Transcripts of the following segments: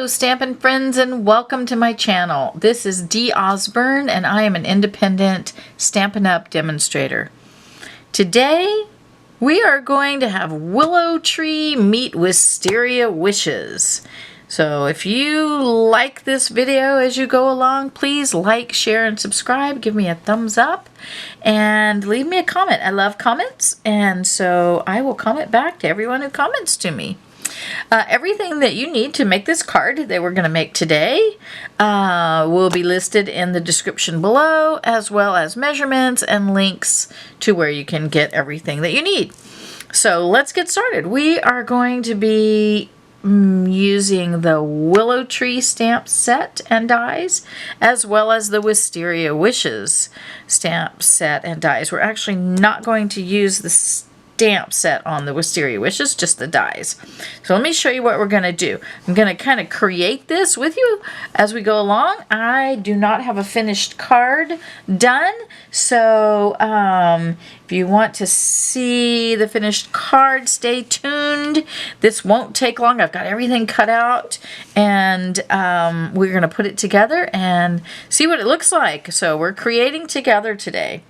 Hello Stampin' friends and welcome to my channel. This is Dee Osburn and I am an independent Stampin' Up! Demonstrator. Today we are going to have Willow Tree meet Wisteria Wishes. So if you like this video as you go along, please like, share, and subscribe. Give me a thumbs up and leave me a comment. I love comments, and so I will comment back to everyone who comments to me. Everything that you need to make this card that we're going to make today will be listed in the description below, as well as measurements and links to where you can get everything that you need. So let's get started. We are going to be using the Willow Tree Stamp Set and Dies, as well as the Wisteria Wishes Stamp Set and Dies. We're actually not going to use the stamp set on the Wisteria Wishes, just the dies. So let me show you what we're going to do. I'm going to kind of create this with you as we go along. I do not have a finished card done, so if you want to see the finished card, stay tuned. This won't take long. I've got everything cut out, and we're going to put it together and see what it looks like. So we're creating together today.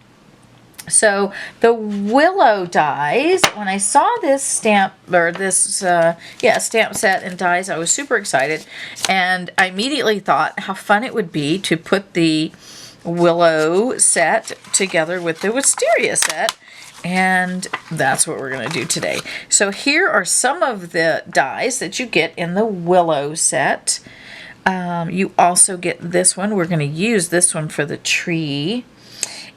So the Willow dies, when I saw this stamp, or this, stamp set and dies, I was super excited. And I immediately thought how fun it would be to put the Willow set together with the Wisteria set. And that's what we're going to do today. So here are some of the dies that you get in the Willow set. You also get this one. We're going to use this one for the tree.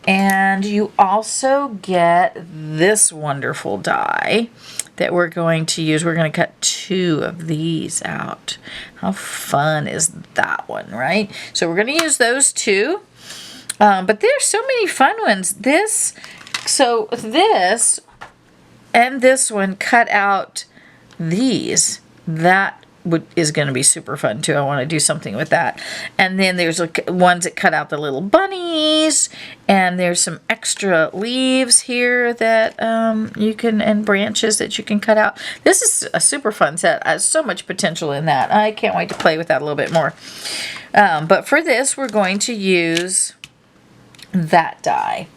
And you also get this wonderful die that we're going to use. We're going to cut 2 of these out. How fun is that one, right? So we're going to use those 2. But there's so many fun ones. This and this one cut out these. That is going to be super fun too. I want to do something with that. And then there's ones that cut out the little bunnies, and there's some extra leaves here that you can, and branches that you can cut out. This is a super fun set. There's so much potential in that. I can't wait to play with that a little bit more. But for this, we're going to use that die.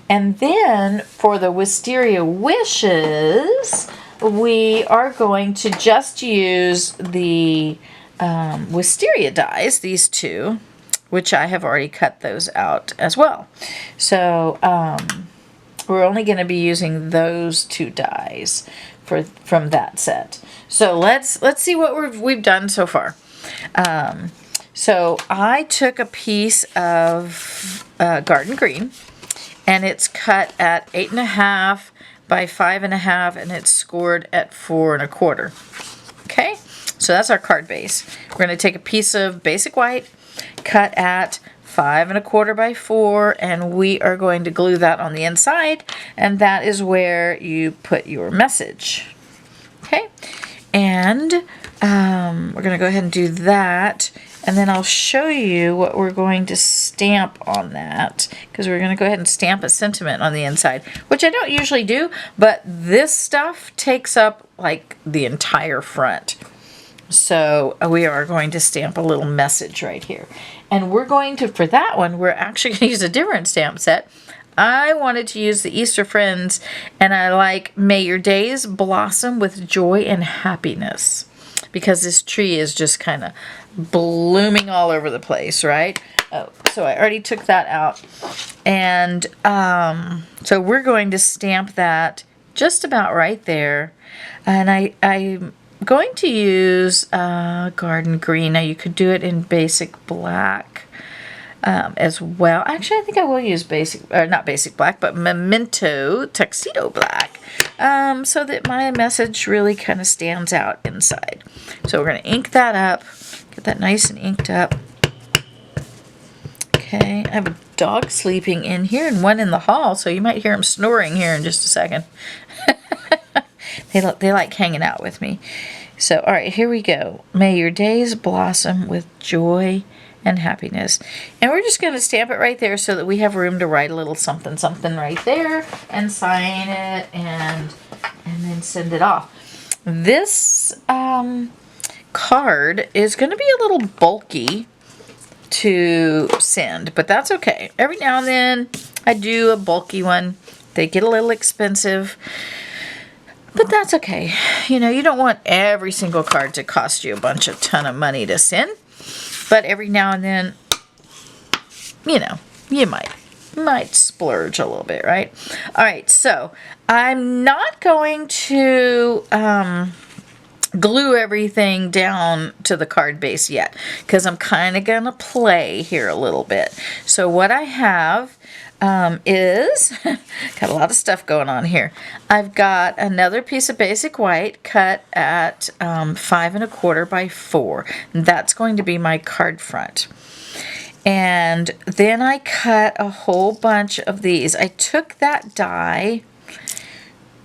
And then for the Wisteria Wishes, we are going to just use the Wisteria dies, these 2, which I have already cut those out as well. So we're only going to be using those 2 dies from that set. So let's see what we've done so far. So I took a piece of garden green, and it's cut at 8.5 by 5.5, and it's scored at 4 1/4. Okay, so that's our card base. We're going to take a piece of basic white, cut at 5 1/4 by 4, and we are going to glue that on the inside, and that is where you put your message. Okay, and we're going to go ahead and do that. And then I'll show you what we're going to stamp on that, because we're going to go ahead and stamp a sentiment on the inside, which I don't usually do, but this stuff takes up like the entire front. So we are going to stamp a little message right here. And we're going to, for that one, we're actually going to use a different stamp set. I wanted to use the Easter Friends, and I like May Your Days Blossom with Joy and Happiness, because this tree is just kind of blooming all over the place, right? Oh, so I already took that out. And so we're going to stamp that just about right there. And I'm going to use garden green. Now you could do it in basic black as well. Actually, I think I will use not basic black, but Memento Tuxedo Black, so that my message really kind of stands out inside. So we're going to ink that up, get that nice and inked up. Okay, I have a dog sleeping in here and one in the hall, so you might hear him snoring here in just a second. They like hanging out with me. So, all right, here we go. May your days blossom with joy and happiness. And we're just going to stamp it right there so that we have room to write a little something something right there and sign it and then send it off. This card is going to be a little bulky to send, but that's okay. Every now and then I do a bulky one. They get a little expensive, but that's okay. You know, you don't want every single card to cost you a ton of money to send, but every now and then, you know, you might splurge a little bit, right? All right, so I'm not going to glue everything down to the card base yet, because I'm kind of gonna play here a little bit. So what I have is got a lot of stuff going on here. I've got another piece of basic white cut at 5 1/4 by 4. That's going to be my card front. And then I cut a whole bunch of these. I took that die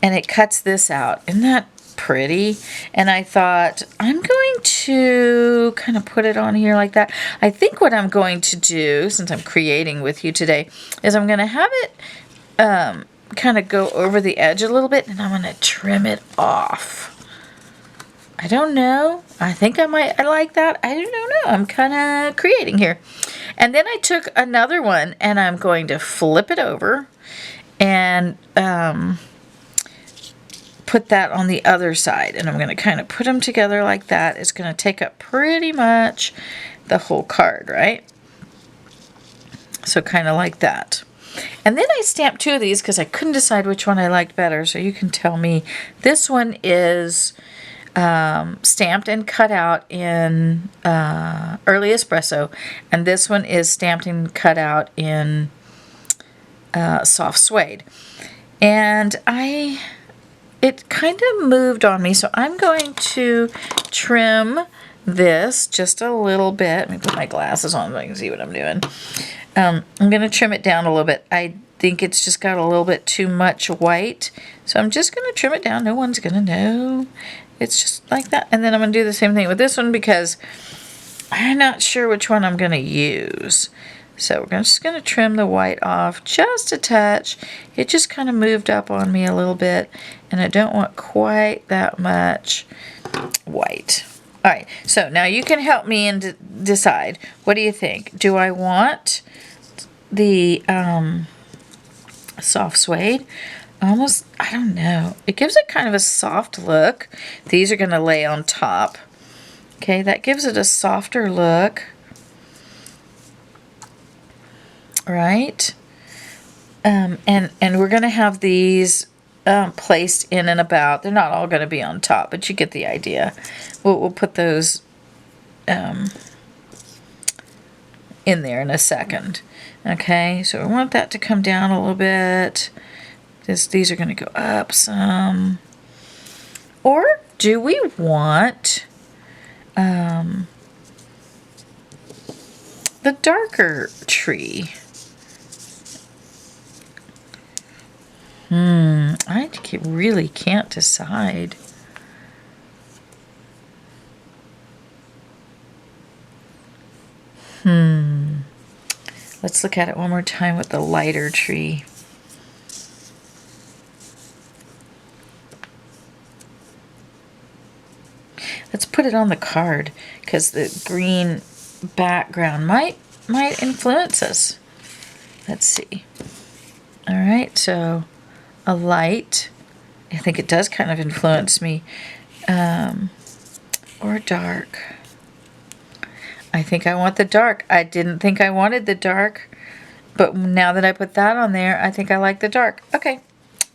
and it cuts this out. Isn't that pretty? And I thought, I'm going to kind of put it on here like that. I think what I'm going to do, since I'm creating with you today, is I'm going to have it kind of go over the edge a little bit, and I'm going to trim it off. I don't know. I think I like that. I don't know. I'm kind of creating here. And then I took another one and I'm going to flip it over and put that on the other side. And I'm going to kind of put them together like that. It's going to take up pretty much the whole card, right? So kind of like that. And then I stamped 2 of these because I couldn't decide which one I liked better. So you can tell me. This one is stamped and cut out in early espresso, and this one is stamped and cut out in soft suede. And it kind of moved on me, so I'm going to trim this just a little bit. Let me put my glasses on so I can see what I'm doing. I'm going to trim it down a little bit. I think it's just got a little bit too much white, so I'm just going to trim it down. No one's going to know. It's just like that. And then I'm going to do the same thing with this one because I'm not sure which one I'm going to use. So we're just going to trim the white off just a touch. It just kind of moved up on me a little bit, and I don't want quite that much white. All right, so now you can help me and decide. What do you think? Do I want the soft suede? Almost, I don't know. It gives it kind of a soft look. These are going to lay on top. Okay, that gives it a softer look. Right? And we're going to have these placed in and about. They're not all going to be on top, but you get the idea. We'll put those in there in a second. Okay, so we want that to come down a little bit. These are going to go up some. Or do we want the darker tree? I really can't decide. Let's look at it one more time with the lighter tree. Let's put it on the card because the green background might influence us. Let's see. All right, so a light. I think it does kind of influence me. Or dark. I think I want the dark. I didn't think I wanted the dark, but now that I put that on there, I think I like the dark. Okay,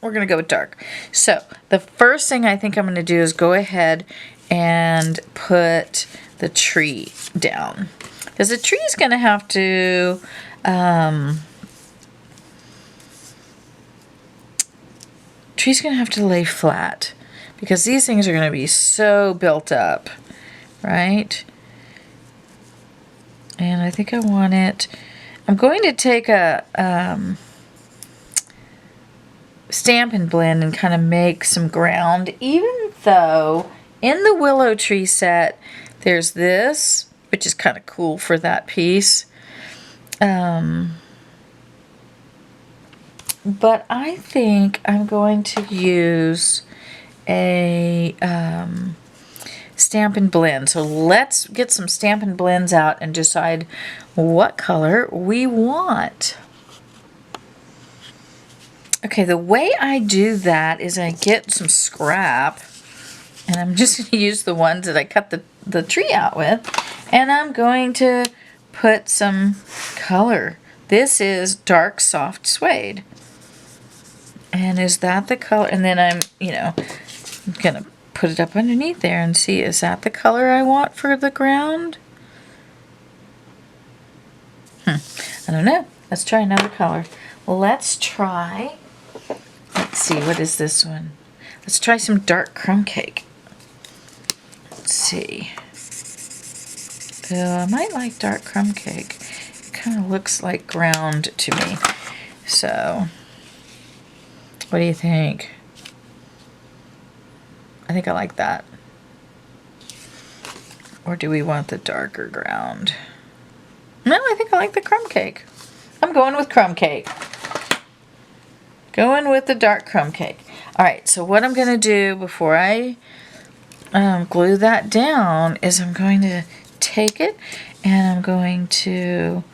we're going to go with dark. So the first thing I think I'm going to do is go ahead and put the tree down. Because the tree is going to have to lay flat, because these things are going to be so built up, right? And I think I want it. I'm going to take a Stampin' blend and kind of make some ground, even though in the Willow Tree set there's this, which is kind of cool for that piece. But I think I'm going to use a Stampin' Blend. So let's get some Stampin' Blends out and decide what color we want. Okay, the way I do that is I get some scrap, and I'm just going to use the ones that I cut the tree out with, and I'm going to put some color. This is dark soft suede. And is that the color? And then I'm going to put it up underneath there and see, is that the color I want for the ground? I don't know. Let's try another color. Let's try, let's see, what is this one? Let's try some dark crumb cake. Let's see. I might like dark crumb cake. It kind of looks like ground to me. So, what do you think? I think I like that. Or do we want the darker ground? No, I think I like the crumb cake. I'm going with crumb cake. Going with the dark crumb cake. Alright, so what I'm going to do before I glue that down is I'm going to take it and I'm going to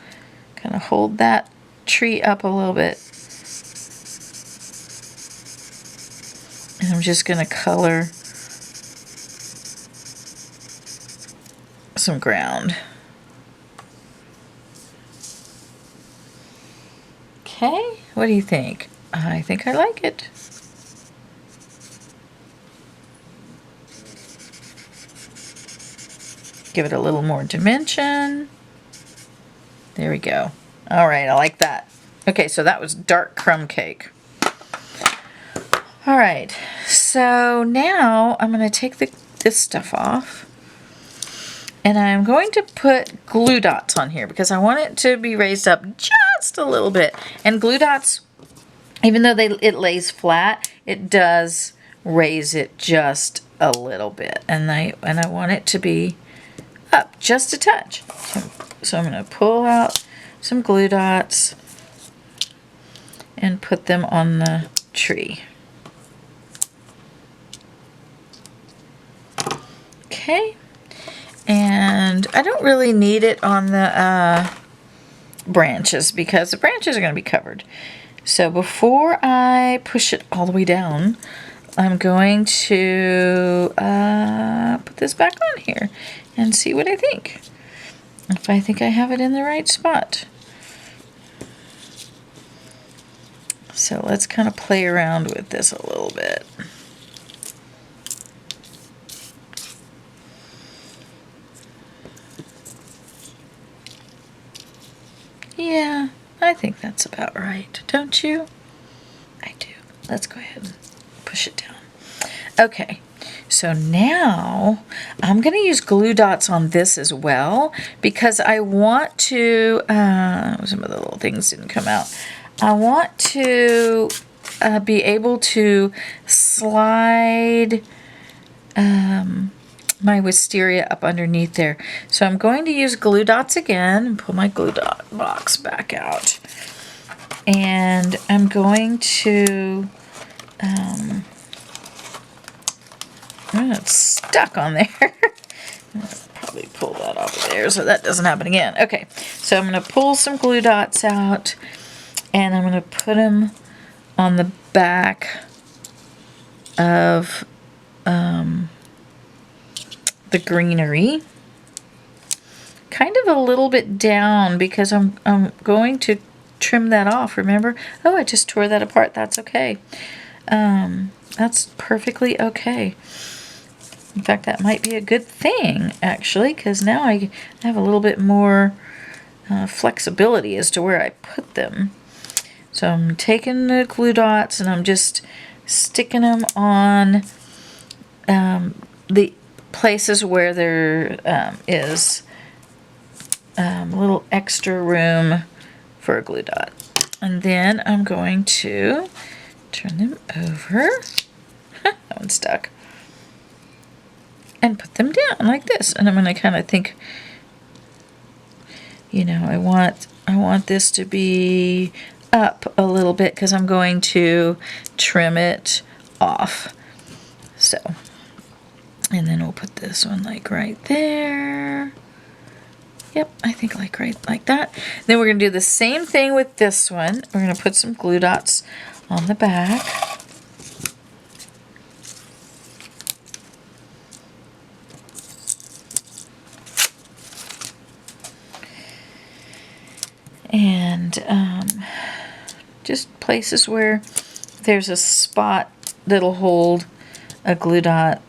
kind of hold that tree up a little bit. And I'm just going to color some ground. Okay, what do you think? I think I like it. Give it a little more dimension. There we go. All right, I like that. Okay, so that was dark crumb cake. All right, so now I'm going to take this stuff off. And I'm going to put glue dots on here because I want it to be raised up just a little bit. And glue dots, even though it lays flat, it does raise it just a little bit. And I want it to be up just a touch. So I'm going to pull out some glue dots and put them on the tree. Okay. And I don't really need it on the branches because the branches are going to be covered. So before I push it all the way down, I'm going to put this back on here and see what I think. If I think I have it in the right spot. So let's kind of play around with this a little bit. Yeah, I think that's about right, don't you? I do. Let's go ahead and push it down. Okay, so now I'm going to use glue dots on this as well because I want to, some of the little things didn't come out. I want to be able to slide my wisteria up underneath there. So I'm going to use glue dots again and pull my glue dot box back out. And I'm going to, it's stuck on there. I'll probably pull that off of there so that doesn't happen again. Okay, so I'm going to pull some glue dots out and I'm going to put them on the back of the greenery, kind of a little bit down because I'm going to trim that off. Remember? Oh, I just tore that apart. That's okay. That's perfectly okay. In fact, that might be a good thing actually, because now I have a little bit more flexibility as to where I put them. So I'm taking the glue dots and I'm just sticking them on the places where there is a little extra room for a glue dot. And then I'm going to turn them over. That one's stuck. And put them down like this. And I'm going to kind of think, you know, I want this to be up a little bit because I'm going to trim it off. So And then we'll put this one like right there. Yep, I think like right like that. Then we're going to do the same thing with this one. We're going to put some glue dots on the back. And just places where there's a spot that'll hold a glue dot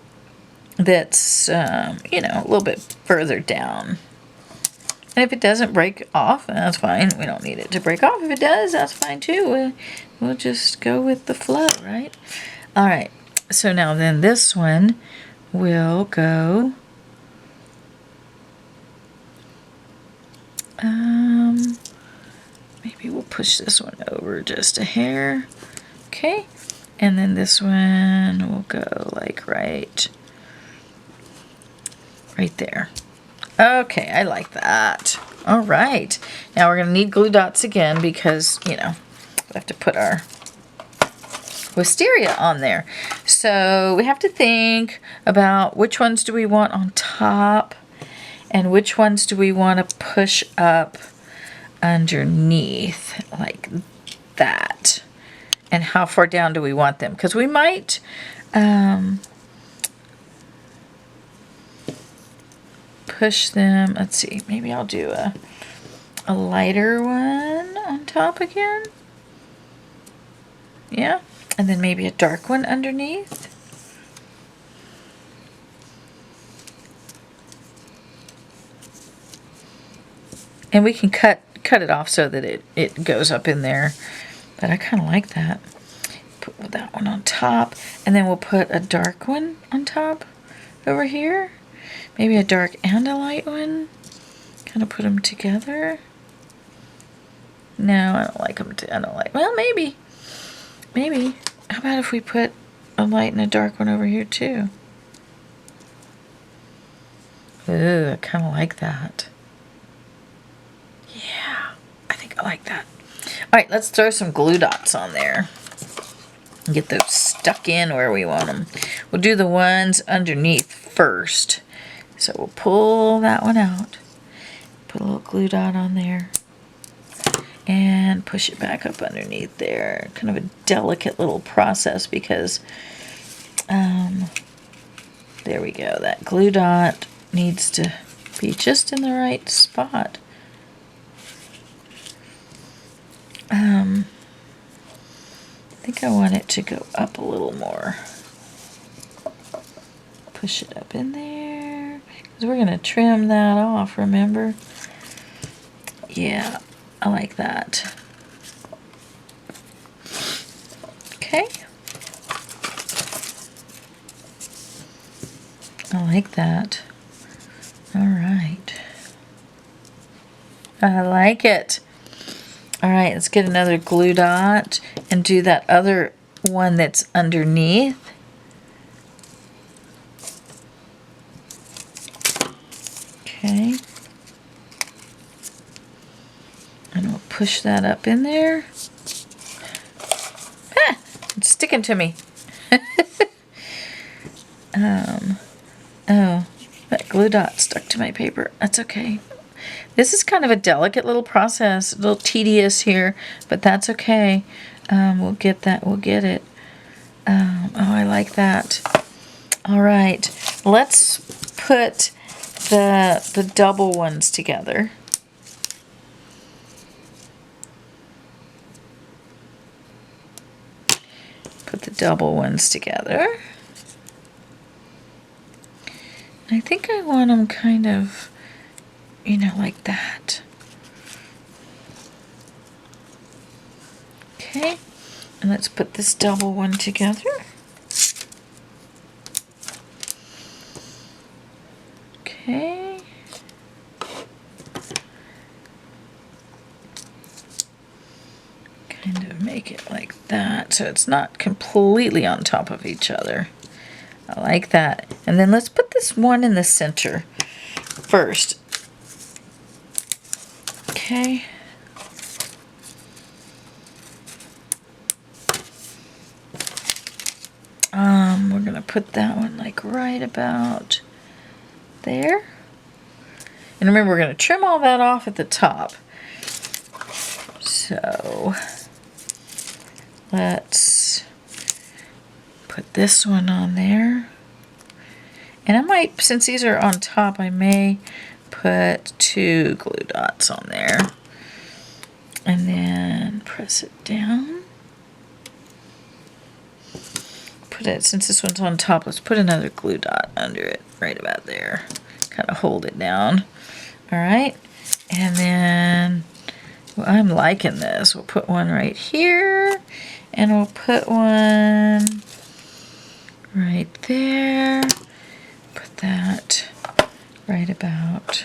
that's, you know, a little bit further down. And if it doesn't break off, that's fine. We don't need it to break off. If it does, that's fine too. We'll just go with the flow, right? All right. So now then this one will go... maybe we'll push this one over just a hair. Okay. And then this one will go like right there. Okay, I like that. All right. Now we're going to need glue dots again because, you know, we have to put our wisteria on there. So we have to think about which ones do we want on top and which ones do we want to push up underneath like that. And how far down do we want them? Because we might... push them, let's see, maybe I'll do a lighter one on top again. Yeah, and then maybe a dark one underneath. And we can cut it off so that it goes up in there. But I kind of like that. Put that one on top, and then we'll put a dark one on top over here. Maybe a dark and a light one. Kind of put them together. No, I don't like them. I don't like. Well, maybe. Maybe. How about if we put a light and a dark one over here too? Ooh, I kind of like that. Yeah, I think I like that. All right, let's throw some glue dots on there. And get those stuck in where we want them. We'll do the ones underneath first. So we'll pull that one out, put a little glue dot on there, and push it back up underneath there. Kind of a delicate little process because, there we go. That glue dot needs to be just in the right spot. I think I want it to go up a little more. Push it up in there. Because we're going to trim that off, remember? Yeah, I like that. Okay. I like that. All right. I like it. All right, let's get another glue dot and do that other one that's underneath. Okay. And we'll push that up in there. Ah, it's sticking to me. Oh, that glue dot stuck to my paper. That's okay. This is kind of a delicate little process, a little tedious here, but that's okay. We'll get that. We'll get it. Oh, I like that. All right, let's put the double ones together. Put the double ones together. I think I want them kind of, you know, like that. Okay, and let's put this double one together. Okay. Kind of make it like that so it's not completely on top of each other. I like that. And then let's put this one in the center first. Okay. We're gonna put that one like right about there. And remember, we're going to trim all that off at the top. So let's put this one on there. And I might, since these are on top, I may put 2 glue dots on there. And then press it down. Put it, since this one's on top, let's put another glue dot under it, right about there. Kind of hold it down. All right. And then, well, I'm liking this. We'll put one right here. And we'll put one right there. Put that right about,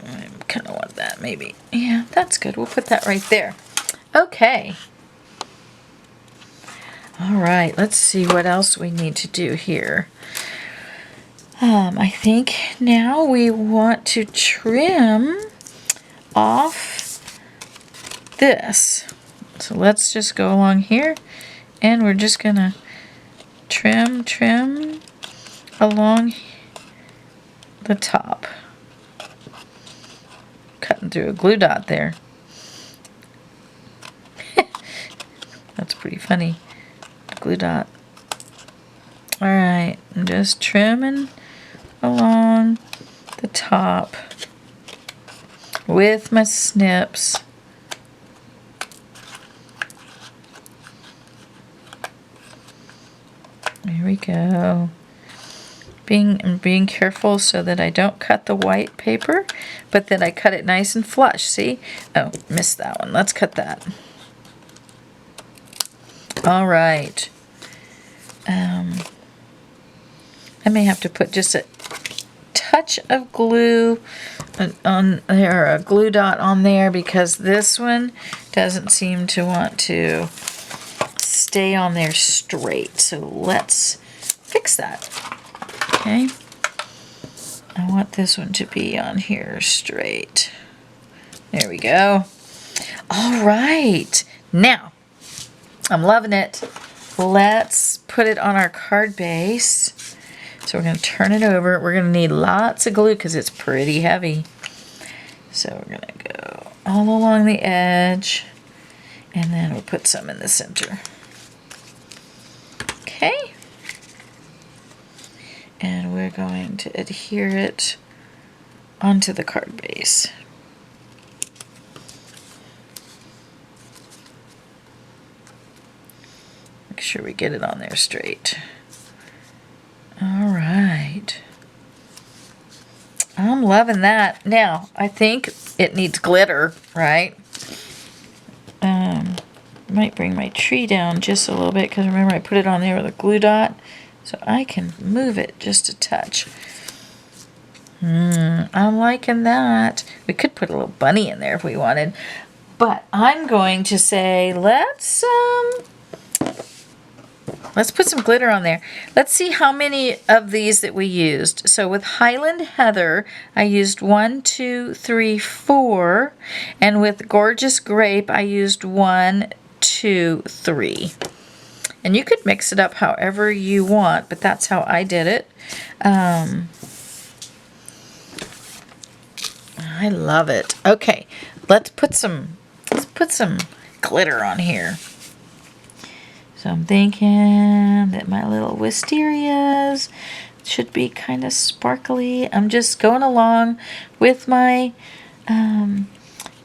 I kind of want that maybe. Yeah, that's good. We'll put that right there. Okay. All right, let's see what else we need to do here. I think now we want to trim off this. So let's just go along here and we're just gonna trim along the top. Cutting through a glue dot there. That's pretty funny. Glue dot. Alright, I'm just trimming along the top with my snips. There we go. Being careful so that I don't cut the white paper, but that I cut it nice and flush. See? Oh, missed that one. Let's cut that. All right. I may have to put just a touch of glue on there, a glue dot on there, because this one doesn't seem to want to stay on there straight. So let's fix that. Okay. I want this one to be on here straight. There we go. All right. Now, I'm loving it. Let's put it on our card base. So we're going to turn it over. We're going to need lots of glue because it's pretty heavy. So we're going to go all along the edge. And then we'll put some in the center. Okay. And we're going to adhere it onto the card base. Make sure we get it on there straight. All right. I'm loving that. Now, I think it needs glitter, right? Might bring my tree down just a little bit because remember I put it on there with a glue dot. So I can move it just a touch. I'm liking that. We could put a little bunny in there if we wanted. But I'm going to say let's put some glitter on there. Let's see how many of these that we used. So with Highland Heather, I used 1, 2, 3, 4. And with Gorgeous Grape, I used 1, 2, 3. And you could mix it up however you want, but that's how I did it. I love it. Okay, let's put some glitter on here. So I'm thinking that my little Wisterias should be kind of sparkly. I'm just going along with my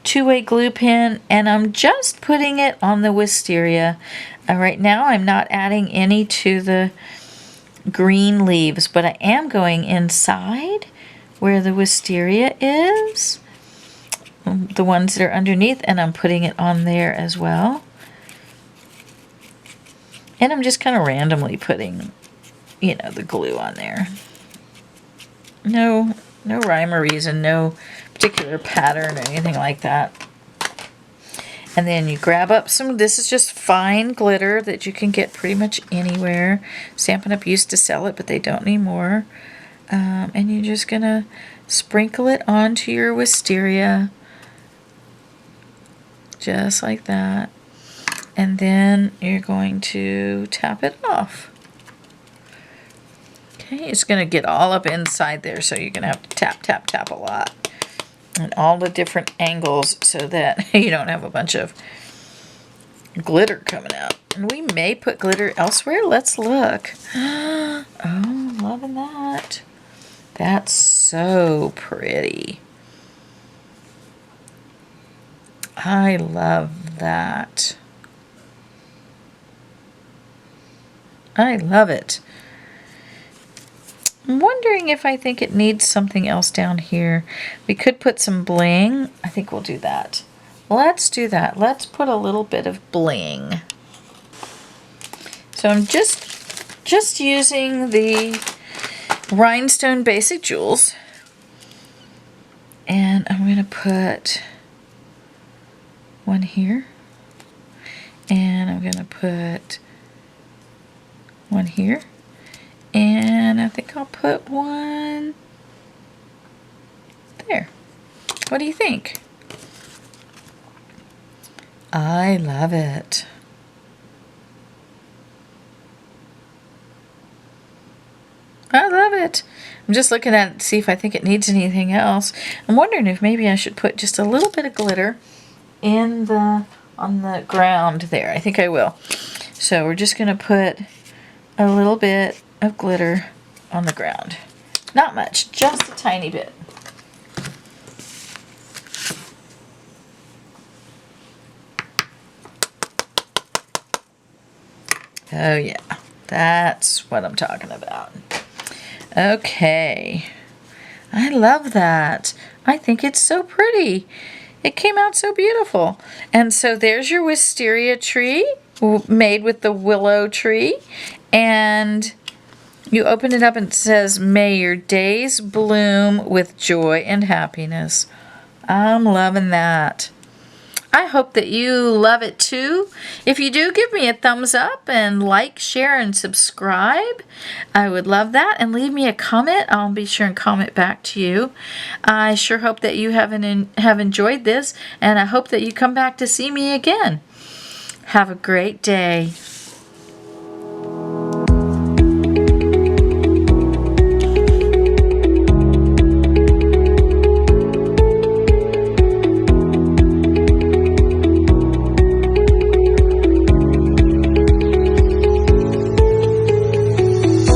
two-way glue pen, and I'm just putting it on the Wisteria. Right now I'm not adding any to the green leaves, but I am going inside where the Wisteria is, the ones that are underneath, and I'm putting it on there as well. And I'm just kind of randomly putting, you know, the glue on there. No rhyme or reason, no particular pattern or anything like that. And then you grab up some, this is just fine glitter that you can get pretty much anywhere. Stampin' Up! Used to sell it, but they don't anymore. And you're just going to sprinkle it onto your Wisteria. Just like that. And then you're going to tap it off. Okay, it's going to get all up inside there, so you're going to have to tap, tap, tap a lot. And all the different angles so that you don't have a bunch of glitter coming out. And we may put glitter elsewhere. Let's look. Oh, loving that. That's so pretty. I love that. I love it. I'm wondering if I think it needs something else down here. We could put some bling. I think we'll do that. Let's do that. Let's put a little bit of bling. So I'm just using the Rhinestone Basic Jewels. And I'm going to put one here. And I'm going to put one here, and I think I'll put one there. What do you think? I love it. I love it. I'm just looking at it to see if I think it needs anything else. I'm wondering if maybe I should put just a little bit of glitter in on the ground there. I think I will. So we're just going to put a little bit of glitter on the ground. Not much, just a tiny bit. Oh yeah, that's what I'm talking about. Okay, I love that. I think it's so pretty. It came out so beautiful. And so there's your wisteria tree made with the willow tree. And you open it up and it says, "May your days bloom with joy and happiness." I'm loving that. I hope that you love it too. If you do, give me a thumbs up and like, share, and subscribe. I would love that. And leave me a comment. I'll be sure and comment back to you. I sure hope that you have enjoyed this, and I hope that you come back to see me again. Have a great day.